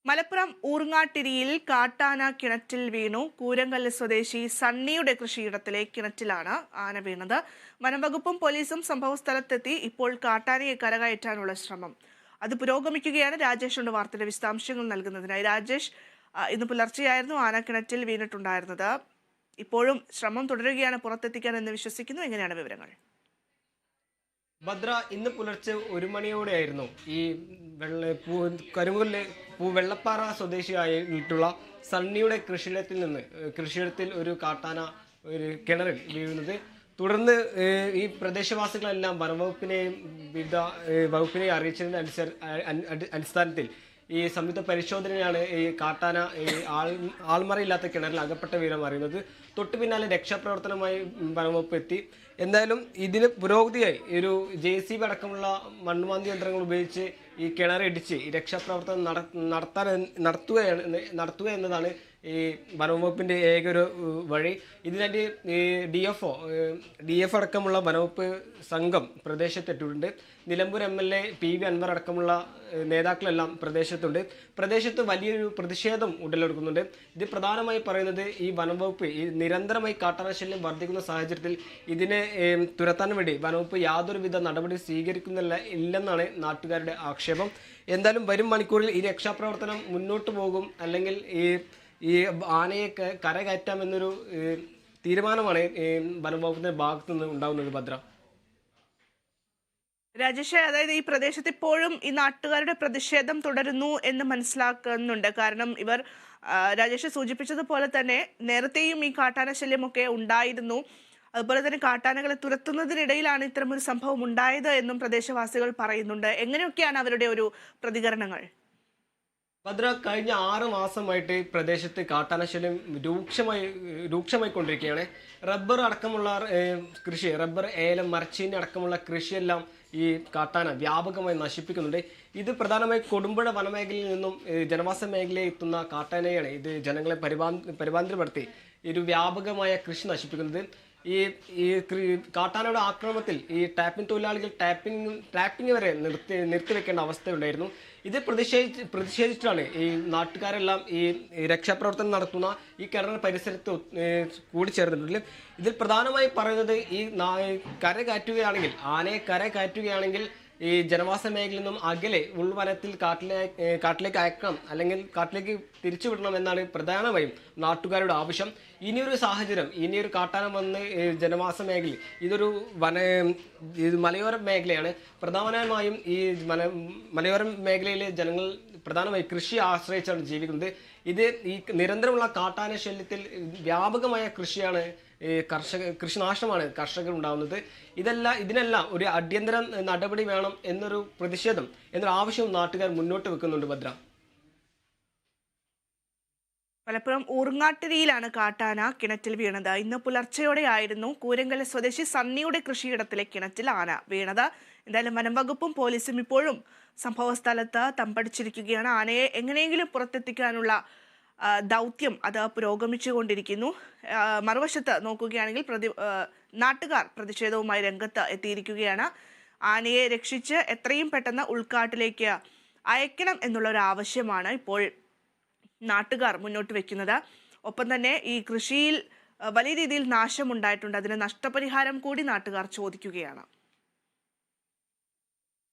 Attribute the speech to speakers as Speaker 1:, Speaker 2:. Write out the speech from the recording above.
Speaker 1: മലപ്പുറം ഊർങ്ങാട്ടിരിയിൽ കാട്ടാന കിണറ്റിൽ വീണു. കൂരങ്കല്ല് സ്വദേശി സണ്ണിയുടെ കൃഷിയിടത്തിലെ കിണറ്റിലാണ് ആന വീണത്. വനംവകുപ്പും പോലീസും സംഭവസ്ഥലത്തെത്തി. ഇപ്പോൾ കാട്ടാനയെ കരകയറ്റാനുള്ള ശ്രമം അത് പുരോഗമിക്കുകയാണ്. രാജേഷ് ഉണ്ട് വാർത്തയുടെ വിശദാംശങ്ങൾ നൽകുന്നതിനായി. രാജേഷ്, ഇന്ന് പുലർച്ചെയായിരുന്നു ആന കിണറ്റിൽ വീണിട്ടുണ്ടായിരുന്നത്. ഇപ്പോഴും ശ്രമം തുടരുകയാണ് പുറത്തെത്തിക്കാൻ എന്ന് വിശ്വസിക്കുന്നു. എങ്ങനെയാണ് വിവരങ്ങൾ?
Speaker 2: ഭദ്ര, ഇന്ന് പുലർച്ചെ 1 മണിയോടെയായിരുന്നു ഈ കരുങ്ങല്ല് വെള്ളപ്പാറ സ്വദേശിയായിട്ടുള്ള സണ്ണിയുടെ കൃഷിയിടത്തിൽ ഒരു കാട്ടാന ഒരു കിണറിൽ വീഴുന്നത്. തുടർന്ന് ഈ പ്രദേശവാസികളെല്ലാം വനംവകുപ്പിനെയും വിവിധ വകുപ്പിനെയും അറിയിച്ചതിന്റെ അടിസ്ഥാനത്തിൽ ഈ സംയുക്ത പരിശോധനയാണ് ഈ കാട്ടാന ആൾമറയില്ലാത്ത കിണറിൽ അകപ്പെട്ട വിവരം അറിയുന്നത്. തൊട്ടു പിന്നാലെ രക്ഷാപ്രവർത്തനമായി വനംവകുപ്പ് എത്തി. എന്തായാലും ഇതിന് പുരോഗതിയായി ഒരു JCB അടക്കമുള്ള മണ്ണുമാന്തി യന്ത്രങ്ങൾ ഉപയോഗിച്ച് ഈ കിണറിടിച്ച് ഈ രക്ഷാപ്രവർത്തനം നടത്തുക എന്നതാണ് ഈ വനംവകുപ്പിന്റെ ഏക ഒരു വഴി. ഇതിനായിട്ട് ഈ DF അടക്കമുള്ള വനംവകുപ്പ് സംഘം പ്രദേശത്തെത്തിയിട്ടുണ്ട്. നിലമ്പൂർ MLA PV അൻവർ അടക്കമുള്ള നേതാക്കളെല്ലാം പ്രദേശത്ത് വലിയൊരു പ്രതിഷേധം ഉടലെടുക്കുന്നുണ്ട്. ഇത് പ്രധാനമായി പറയുന്നത് ഈ വനംവകുപ്പ് ഈ നിരന്തരമായി കാട്ടാനശല്യം വർദ്ധിക്കുന്ന സാഹചര്യത്തിൽ ഇതിനെ തുരത്താൻ വേണ്ടി വനംവകുപ്പ് യാതൊരുവിധ നടപടി ഇല്ലെന്നാണ് നാട്ടുകാരുടെ ആക്ഷേപം. എന്തായാലും വരും മണിക്കൂറിൽ ഈ രക്ഷാപ്രവർത്തനം മുന്നോട്ട് പോകും, അല്ലെങ്കിൽ ഈ ആനയെ കരകയറ്റാമെന്നൊരു തീരുമാനമാണ് വനംവകുപ്പിന്റെ ഭാഗത്തു നിന്ന് ഉണ്ടാകുന്നത്. ഭദ്ര,
Speaker 1: രാജേഷ്, അതായത് ഈ പ്രദേശത്ത് ഇപ്പോഴും ഈ നാട്ടുകാരുടെ പ്രതിഷേധം തുടരുന്നു എന്ന് മനസ്സിലാക്കുന്നുണ്ട്. കാരണം ഇവർ രാജേഷ് സൂചിപ്പിച്ചതുപോലെ തന്നെ നേരത്തെയും ഈ കാട്ടാന ശല്യമൊക്കെ ഉണ്ടായിരുന്നു. അതുപോലെ തന്നെ കാട്ടാനകളെ തുരത്തുന്നതിനിടയിലാണ് ഇത്തരമൊരു സംഭവം ഉണ്ടായത് എന്നും പ്രദേശവാസികൾ പറയുന്നുണ്ട്. എങ്ങനെയൊക്കെയാണ് അവരുടെ ഒരു പ്രതികരണങ്ങൾ?
Speaker 2: ഭദ്ര, കഴിഞ്ഞ 6 മാസമായിട്ട് പ്രദേശത്ത് കാട്ടാനശല്യം രൂക്ഷമായി കൊണ്ടിരിക്കുകയാണ്. റബ്ബർ അടക്കമുള്ള കൃഷി, റബ്ബർ, ഏലം, മരച്ചീനി അടക്കമുള്ള കൃഷിയെല്ലാം ഈ കാട്ടാന വ്യാപകമായി നശിപ്പിക്കുന്നുണ്ട്. ഇത് പ്രധാനമായി കൊടുമ്പുഴ വനമേഖലയിൽ നിന്നും ജനവാസ മേഖലയിൽ എത്തുന്ന കാട്ടാനയാണ് ഇത് ജനങ്ങളെ പരിപാലനപ്പെടുത്തി ഒരു വ്യാപകമായ കൃഷി നശിപ്പിക്കുന്നത്. ഈ കാട്ടാനയുടെ ആക്രമണത്തിൽ ഈ ടാപ്പിംഗ് തൊഴിലാളികൾ ടാപ്പിംഗ് വരെ നിർത്തിവെക്കേണ്ട അവസ്ഥയുണ്ടായിരുന്നു. ഇത് പ്രതിഷേധിച്ചിട്ടാണ് ഈ നാട്ടുകാരെല്ലാം ഈ രക്ഷാപ്രവർത്തനം നടത്തുന്ന ഈ കിണർ പരിസരത്ത് കൂടിച്ചേർന്നിട്ടുണ്ട്. ഇതിൽ പ്രധാനമായി പറയുന്നത് ഈ ആനയെ കരകയറ്റുകയാണെങ്കിൽ ഈ ജനവാസ മേഖലയിൽ നിന്നും അകലെ ഉൾവനത്തിൽ കാട്ടിലേക്ക് അയക്കണം, അല്ലെങ്കിൽ കാട്ടിലേക്ക് തിരിച്ചുവിടണം എന്നാണ് പ്രധാനമായും നാട്ടുകാരുടെ ആവശ്യം. ഇനിയൊരു കാട്ടാന വന്ന് ജനവാസ മേഖല, ഇതൊരു മലയോര മേഖലയാണ്. പ്രധാനമായും ഈ മലയോര മേഖലയിലെ ജനങ്ങൾ പ്രധാനമായും കൃഷി ആശ്രയിച്ചാണ് ജീവിക്കുന്നത്. ഈ നിരന്തരമുള്ള കാട്ടാന ശല്യത്തിൽ വ്യാപകമായ കൃഷിനാശമാണ് കർഷകർ ഉണ്ടാകുന്നത്. ഇതിനെല്ലാം ഒരു അടിയന്തര നടപടി വേണം എന്നൊരു ആവശ്യവും നാട്ടുകാർ മുന്നോട്ട് വെക്കുന്നുണ്ട്. ഭദ്ര,
Speaker 1: മലപ്പുറം ഊർങ്ങാട്ടിരിയിലാണ് കാട്ടാന കിണറ്റിൽ വീണത്. ഇന്ന് പുലർച്ചെയോടെയായിരുന്നു കൂരങ്കല്ല് സ്വദേശി സണ്ണിയുടെ കൃഷിയിടത്തിലെ കിണറ്റിൽ ആന വീണത്. എന്തായാലും വനംവകുപ്പും പോലീസും ഇപ്പോഴും സംഭവ സ്ഥലത്ത് തമ്പടിച്ചിരിക്കുകയാണ്. ആനയെ എങ്ങനെയെങ്കിലും പുറത്തെത്തിക്കാനുള്ള ദൗത്യം അത് പുരോഗമിച്ചുകൊണ്ടിരിക്കുന്നു. മറുവശത്ത് നോക്കുകയാണെങ്കിൽ നാട്ടുകാർ പ്രതിഷേധവുമായി രംഗത്ത് എത്തിയിരിക്കുകയാണ്. ആനയെ രക്ഷിച്ച് എത്രയും പെട്ടെന്ന് ഉൾക്കാട്ടിലേക്ക് അയക്കണം എന്നുള്ള ഒരു ആവശ്യമാണ് ഇപ്പോൾ നാട്ടുകാർ മുന്നോട്ട് വെക്കുന്നത്. ഒപ്പം തന്നെ ഈ കൃഷിയിൽ വലിയ രീതിയിൽ നാശമുണ്ടായിട്ടുണ്ട്. അതിന് നഷ്ടപരിഹാരം കൂടി നാട്ടുകാർ ചോദിക്കുകയാണ്.